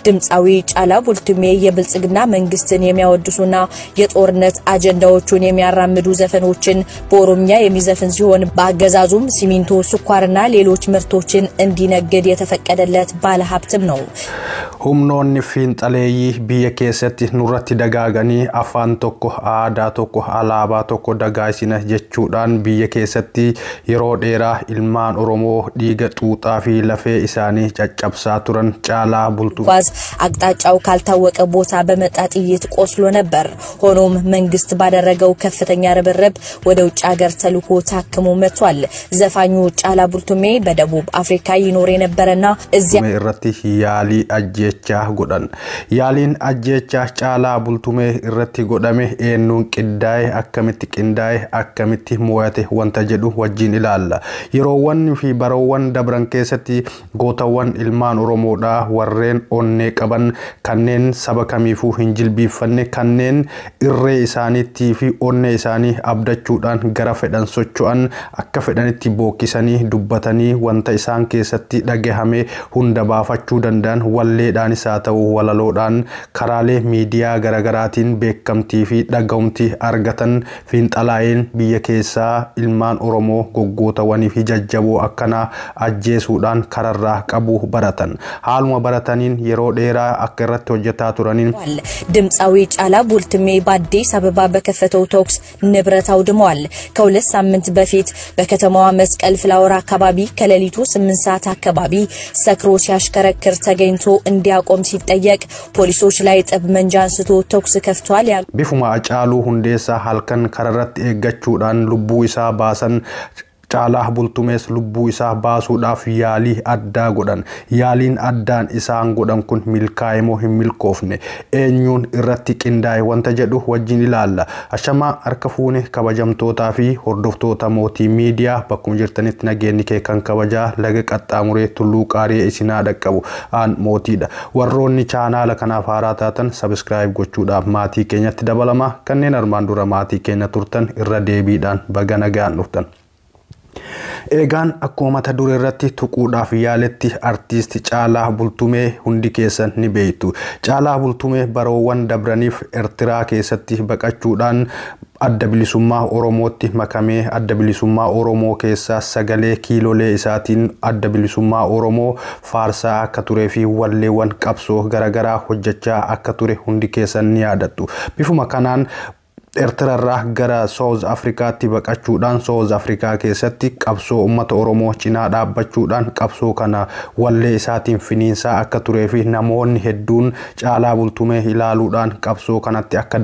ድምጻዊ ጫላ ቡልቱሜ የብልጽግና መንግስትን የሚያወድሱና የጦርነት አጀንዳዎቹን የሚያራምዱ ዘፈኖችን በኦሮምኛ የሚዘፍን ሲሆን በአገዛዙም ሲሚንቶ ስኳርና ሌሎች ምርቶችን እንዲነግድ የተፈቀደለት ባለሀብትም ነው። humnoonni fiinxaleeyyii biyya keessatti nurratti dagaaganii afaan tokko aadaa tokko alaabaa tokko dagaasina jechuudhaan biyya keessatti yeroo dheeraa ilmaan oromoo dhiiga xuuxaa fi lafee isaanii caccabsaa turan Caalaa Bultumee አቅጣጫው ካልታወቀ ቦታ በመጣ ጥይት ቆስሎ ነበር። ሆኖም መንግስት ባደረገው ከፍተኛ ርብርብ ወደ ውጭ ሀገር ተልኮ ታክሞ መጥቷል። ዘፋኙ ጫላ ቡልቱሜ በደቡብ አፍሪካ ይኖር የነበረና እዚያ irratti yaali ajjeechaa godhan yaaliin ajjeechaa Caalaa Bultumee irratti godhame eenyuun qindaa'e akkamitti mo'ate wanta jedhu wajjin ilaalla. Yeroowwan fi baroowwan dabran keessatti gootawwan ilmaan oromoodha warreen onnee qaban kanneen saba kamiifuu hin jilbiiffanne kanneen irree isaaniitti fi onnee isaanii abdachuudhaan gara fedhan socho'an akka fedhanitti bookisanii dubbatanii wanta isaan keessatti dhagahame hunda baafachuu danda'an walleedhaan isaa ta'uu walaloodhaan karaalee miidiyaa garagaraatiin beekamtii fi dhaga'umti argatan fiinxalaa'een biyya keessaa ilmaan oromoo goggootawanii fi jajjaboo akkanaa ajjeesuudhaan kararraa qabu baratan haaluma barataniin yeroo dheeraa akka irratti hojjetaa turaniin ድምጻዊ ጫላ ቡልቱሜ በአዲስ አበባ በከፈተው ተኩስ ንብረት አውድሟል። ከሁለት ሳምንት በፊት በከተማዋ መስቀል ፍላወር አካባቢ ከሌሊቱ 8 ሰዓት አካባቢ ሰክሮ ሲያሽከረክር ተገኝቶ እንዲያቆም ሲጠየቅ ፖሊሶች ላይ ጠብመንጃ አንስቶ ተኩስ ከፍቷል። ቢፉማ ጫሉ ሁንዴሳ halkan kararratti eeggachuudhaan lubbuu isaa baasan Caalaa Bultumees lubbuu isaa baasuudhaaf yaalii addaa godhan yaaliin addaan isaan godhan kun milkaa'e moo hin milkoofne eenyuun irratti qindaa'e wanta jedhu wajjin ilaalla. Ashamaa harka fuune kabajamtootaa fi hordoftoota mootii miidiyaa bakkuma jirtanitti nageenyi kee kan kabajaa laga qaxxaamuree tulluu qaaree isinaa dhaqqabu aan mootiidha. Warroonni chaanaala kanaaf haaraa taatan subscribe gochuudhaaf maatii keenyatti dabalama kanneen armaan dura maatii keenya turtan irra deebiidhaan baga nagaan dhuftan. Eegaan akkuma mata duree irratti tuquudhaaf yaaletti artiist Caalaa Bultumee hundi keessan ni beektu. Caalaa Bultumee baroowwan dabraniif Eertiraa keessatti baqachuudhaan adda bilisummaa Oromootti makamee adda bilisummaa Oromoo keessaa sagalee kiilolee isaatiin adda bilisummaa Oromoo faarsaa akka turee fi walleewwan qabsoo garagaraa hojjechaa akka ture hundi keessan ni yaadattu. Bifuma kanaan Eertirarraa gara South Africaatti baqachuudhaan South Africa keessatti qabsoo uummata Oromoo cinaa dhaabbachuudhaan qabsoo kana wallee isaatiin finiinsaa akka turee fi namoonni hedduun Caalaa Bultumee ilaaluudhaan qabsoo kanatti akka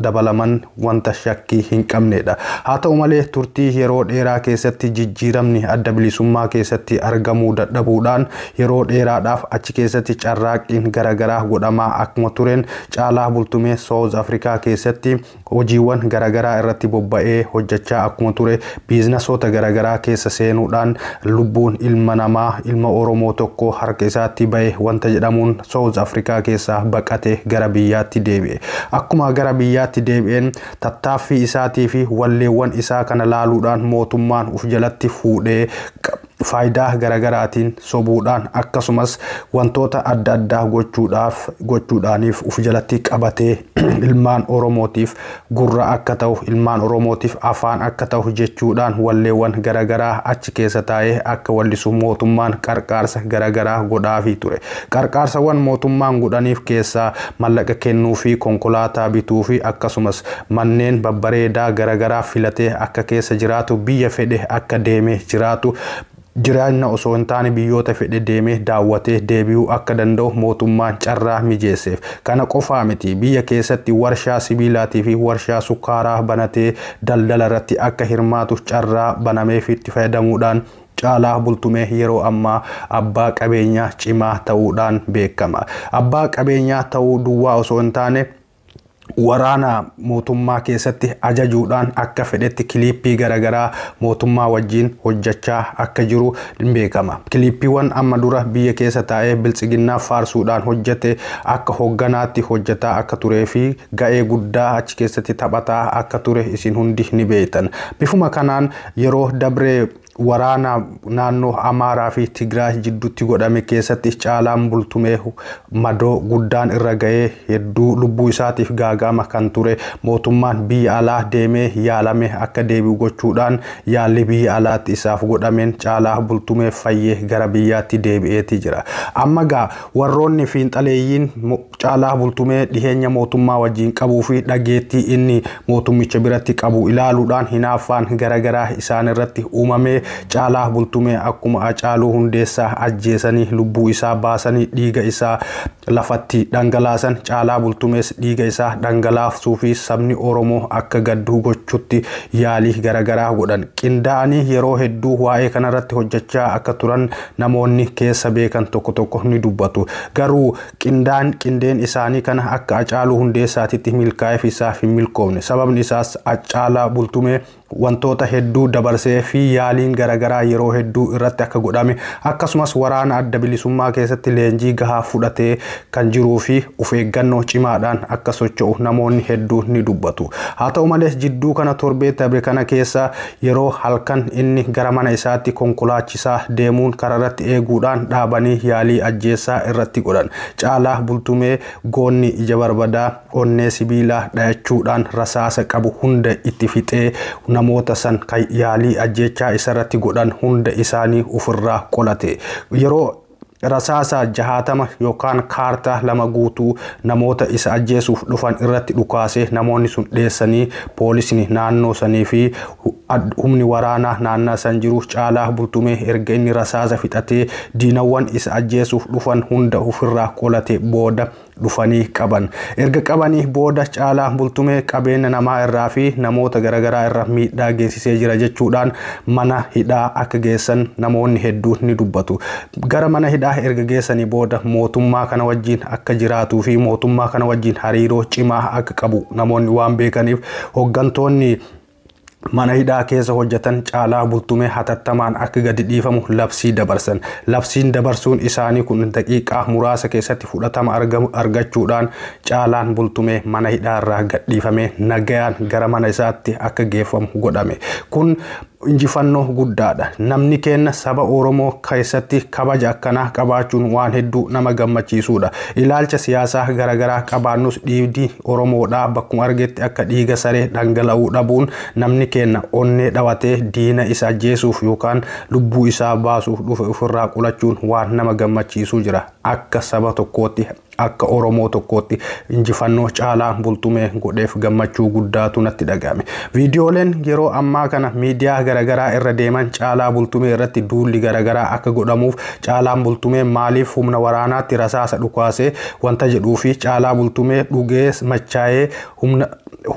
dabalaman wanta shakkii hin qabnedha. Haa ta'u malee turtii yeroo dheeraa keessatti jijjiiramni adda bilisummaa keessatti argamuu dadhabuudhaan yeroo dheeraadhaaf achi keessatti carraaqqiin garagaraa godhamaa akkuma tureen Caalaa Bultumee South Africa keessatti hojiiwwan garagaraa irratti bobba'ee hojjechaa akkuma ture biizinasoota garagaraa keessa seenuudhaan lubbuun ilma namaa ilma Oromoo tokko harka isaatti ba'e wanta jedhamuun South Africa keessaa baqatee gara biyyaatti deebi'e. Akkuma gara biyyaatti deebi'een tattaaffii isaatii fi walleewwan isaa kana laaluudhaan mootummaan uf jalatti fuudhee faayidaa garagaraatiin sobuudhaan akkasumas wantoota adda addaa gochuudhaaniif uf jalatti qabatee ilmaan Oromootiif gurra akka ta'u ilmaan Oromootiif afaan akka ta'u jechuudhaan walleewwan garagaraa achi keessa taa'ee akka wallisu mootummaan qarqaarsa garagaraa godhaafii ture. Qarqaarsawwan mootummaan godhaniif keessaa mallaqa kennuu fi konkolaataa bituu fi akkasumas manneen babbareedaa garagaraa filatee akka keessa jiraatu biyya fedhe akka deemee jiraatu jiraanna osoo hin taane biyyoota fedhe deemee daawwatee deebi'uu akka danda'u mootummaan carraa mijeesseef. Kana qofaa miti biyya keessatti warshaa sibiilaatii fi warshaa sukkaaraa banatee daldala irratti akka hirmaatu carraa banameef itti fayyadamuudhaan Caalaa Bultumee yeroo ammaa abbaa qabeenyaa cimaa ta'uudhaan beekama. Abbaa qabeenyaa ta'uu duwwaa osoo hin taane waraana mootummaa keessatti ajajuudhaan akka fedhetti kiliippii garagaraa mootummaa wajjin hojjechaa akka jiru beekama. Kiliippiiwwan amma dura biyya keessa taa'ee biltsiginnaa faarsuudhaan hojjete akka hogganaatti hojjetaa akka turee fi ga'ee guddaa achi keessatti taphataa akka ture isin hundi ni beektan. Bifuma kanaan yeroo dabree waraana naannoo Amaaraa fi Tigraay jidduutti godhame keessatti Caalaan Bultumee madoo guddaan irra ga'ee hedduu lubbuu isaatiif gaagama kan ture. Mootummaan biyya alaa deemee yaalame akka deebi'u gochuudhaan yaalli biyya alaatti isaaf godhameen Caalaa Bultumee fayyee gara biyyaatti deebi'eeti jira. Amma gaa warroonni fiinxaleeyyiin Caalaa Bultumee dhiheenya mootummaa wajjin qabuu fi dhageettii inni mootummicha biratti qabu ilaaluudhaan hinaaffaan garagaraa isaan irratti uumame. Caalaa Bultumee akkuma Hacaaluu Hundeessaa ajjeesanii lubbuu isaa baasanii dhiiga isaa lafatti dhangalaasan Caalaa Bultumees dhiiga isaa dhangalaasuu fi sabni Oromoo akka gaddu gochuutti yaalii garagaraa godhan. Qindaa'anii yeroo hedduu waa'ee kanarratti hojjechaa akka turan namoonni keessa beekan tokko tokko ni dubbatu. Garuu qindeen isaanii kana akka Hacaaluu Hundeessaatitti milkaa'eef isaaf hin milkoomne. Sababni isaas Caalaa Bultumee wantoota hedduu dabarsee fi yaaliin garagaraa yeroo hedduu irratti akka godhame akkasumas waraana adda bilisummaa keessatti leenjii gahaa fudhatee kan jiruu fi of eeggannoo cimaadhaan akka socho'u namoonni hedduu ni dubbatu. Haa ta'u malee jidduu kana torbee darbe kana keessa yeroo halkan inni gara mana isaatti konkolaachisaa deemuun kararratti eeguudhaan dhaabanii yaalii ajjeessaa irratti godhan. Caalaa Bultumee goonni ija barbadaa onnee sibiilaa dhayachuudhaan rasaasa qabu hunda itti fixee namoota san yaalii ajjechaa isarratti godhan hunda isaanii ofirraa qolate. Yeroo rasaasa 60 yookaan kaartaa 2 guutuu namoota isa ajjeesuuf dhufan irratti dhukaase namoonni sun dheessanii poolisni naannoo sanii fi humni waraanaa naannaa san jiru Caalaa Bultumee erga inni rasaasa fixatee diinawwan isa ajjeesuuf dhufan hunda ofirraa qolate booda dhufanii qaban. Erga qabanii booda Caalaa Bultumee qabeenya namaa irraa fi namoota garagaraa irra miidhaa geessisee jira jechuudhaan mana hidhaa akka geessan namoonni hedduun ni dubbatu. Gara mana hidhaa erga geessanii booda mootummaa kana wajjin akka jiraatuu fi mootummaa kana wajjin hariiroo cimaa akka qabu namoonni waan beekaniif hooggantoonni mana hidhaa keessa hojjetan Caalaa Bultumee hatattamaan akka gadi dhiifamu labsii dabarsan. Labsiin dabarsuun isaanii kun daqiiqaa muraasa keessatti fudhatama argachuudhaan Caalaan Bultumee mana hidhaa irraa gad dhiifamee nagayaan gara mana isaatti akka geeffamu godhame. Kun injifannoo guddaadha. Namni keenya saba Oromoo keessatti kabaja akkanaa qabaachuun waan hedduu nama gammachiisuudha. Ilaalcha siyaasaa garagaraa qabaannus dhiigni Oromoodhaa bakkuma argetti akka dhiiga saree dhangala'uu dhabuun namni keenya onnee dhawatee diina isa ajjeesuuf yookaan lubbuu isaa baasuuf dhufe ofirraa qolachuun waan nama gammachiisuu jira. Akka saba tokkootti akka Oromoo tokkootti injifannoo Caalaa Bultumee godheef gammachuu guddaatu natti dhagahame. Viidiyooleen yeroo ammaa kana miidiyaa garagaraa irra deeman Caalaa Bultumee irratti duulli garagaraa akka godhamuuf Caalaan Bultumee maaliif humna waraanaatti rasaasa dhukaasee wanta jedhuu fi Caalaa Bultumee dhugee machaa'ee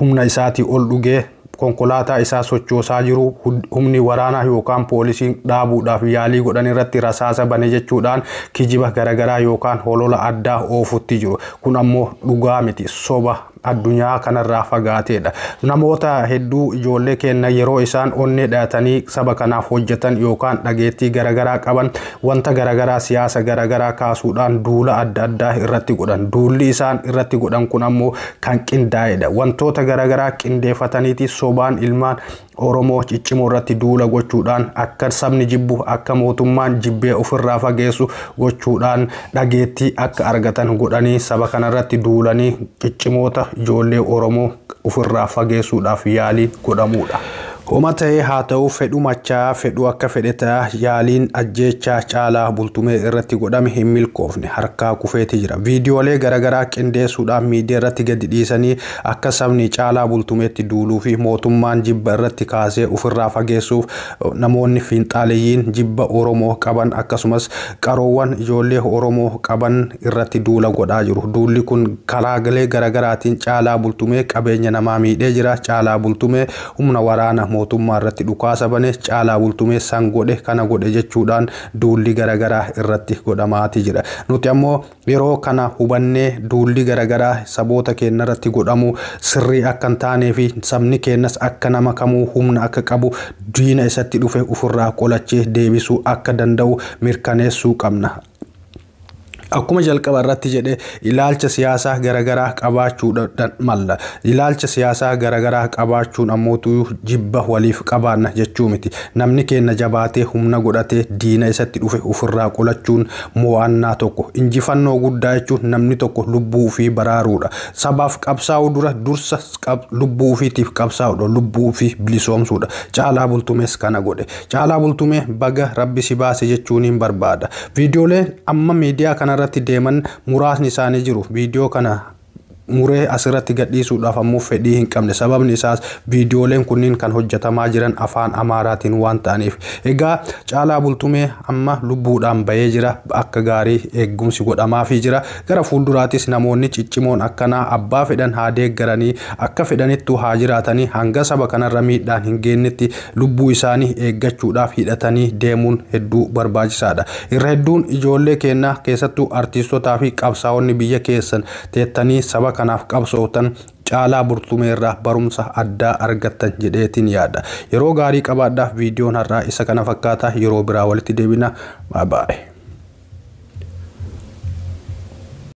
humna isaatii ol dhugee konkolaataa isaa sochoosaa jiru humni waraanaa yookaan poolisiin dhaabuudhaaf yaalii godhan irratti rasaasa bane jechuudhaan kijiba garagaraa yookaan holola addaa oofutti jiru. Kun ammoo dhugaa miti, soba addunyaa kanarraa fagaateedha. Namoota hedduu ijoollee keenya yeroo isaan onnee dhayatanii saba kanaaf hojjetan yookaan dhageettii garagaraa qaban wanta garagaraa siyaasa garagaraa kaasuudhaan duula adda addaa irratti godhan. Duulli isaan irratti godhan kun ammoo kan qindaa'edha. Wantoota garagaraa qindeeffataniiti sobaan ilmaan Oromoo ciccimoo irratti duula gochuudhaan akka sabni jibbu akka mootummaan jibbee ofirraa fageessu gochuudhaan dhageettii akka argatan godhanii saba kanarratti duulanii ciccimoota ijoollee Oromoo ofirraa fageessuudhaaf yaalii godhamuudha. Homa ta'ee haa ta'u fedhu machaa fedhu akka fedhetaa yaaliin ajjeechaa Caalaa Bultumee irratti godhame hin milkoofne harkaa kufeeti jira. Viidiyoolee garagaraa qindeessuudhaan miidiyaa irratti gadi dhiisanii akka sabni Caalaa Bultumeetti duuluu fi mootummaan jibba irratti kaasee ofirraa fageessuuf namoonni fiinxaaleeyyiin jibba Oromoo qaban akkasumas qaroowwan ijoollee Oromoo qaban irratti duula godhaa jiru. Duulli kun karaalee garagaraatiin Caalaa Bultumee qabeenya namaa miidhee jira. Caalaa Bultumee humna waraana mootummaa irratti dhukaasa bane Caalaa Bultumee san godhe kana godhe jechuudhaan duulli garagaraa irratti godhamaati jira. Nuti ammoo yeroo kana hubannee duulli garagaraa saboota keenya irratti godhamu sirrii akka hin taanee fi sabni keenyas akka nama kamuu humna akka qabu diina isatti dhufe ofirraa qolachee deebisuu akka danda'u mirkaneessuu qabna. akkuma jalqaba irratti jedhe ilaalcha siyaasaa garagaraa qabaachuudhaan malla. Ilaalcha siyaasaa garagaraa qabaachuun ammootu jibba waliif qabaanna jechuu miti. Namni keenya jabaatee humna godhatee diina isatti dhufe ofirraa qolachuun mo'annaa tokko, injifannoo guddaa jechuun namni tokko lubbuu fi baraaruudha. Sabaaf qabsaa'uu dursa lubbuu ofiitiif qabsaa'uudha, lubbuu fi bilisoomsuudha. Caalaa Bultumees kana godhe. Caalaa Bultumee baga rabbi si baase jechuun hin barbaada. Viidiyooleen amma miidiyaa kana irratti deeman muraasni isaanii jiru. Viidiyoo kana muree asirratti gadhiisuudhaaf ammoo fedhii hin qabne. Sababni isaas viidiyooleen kunniin kan hojjetamaa jiran afaan Amaaraatiin waan ta'aniif. Egaa Caalaa Bultumee amma lubbuudhaan bahee jira. Akka gaarii eegumsi godhamaafii jira. Gara fuulduraatis namoonni ciccimoon akkanaa abbaa fedhan haa deeggaranii akka fedhanittu haa jiraatanii hanga saba kanarra miidhaan hin geenyetti lubbuu isaanii eeggachuudhaaf hidhatanii deemuun hedduu barbaachisaadha. Irra hedduun ijoollee keenya keessattuu artiistotaa fi qabsaa'onni biyya keessan teettanii saba kanaaf qabsootan Caalaa Bultumee irraa barumsa addaa argattan jedheetiin yaada. Yeroo gaarii qabaadhaaf viidiyoon har'aa isa kana fakkaata. Yeroo biraa walitti deebina. Bye bye.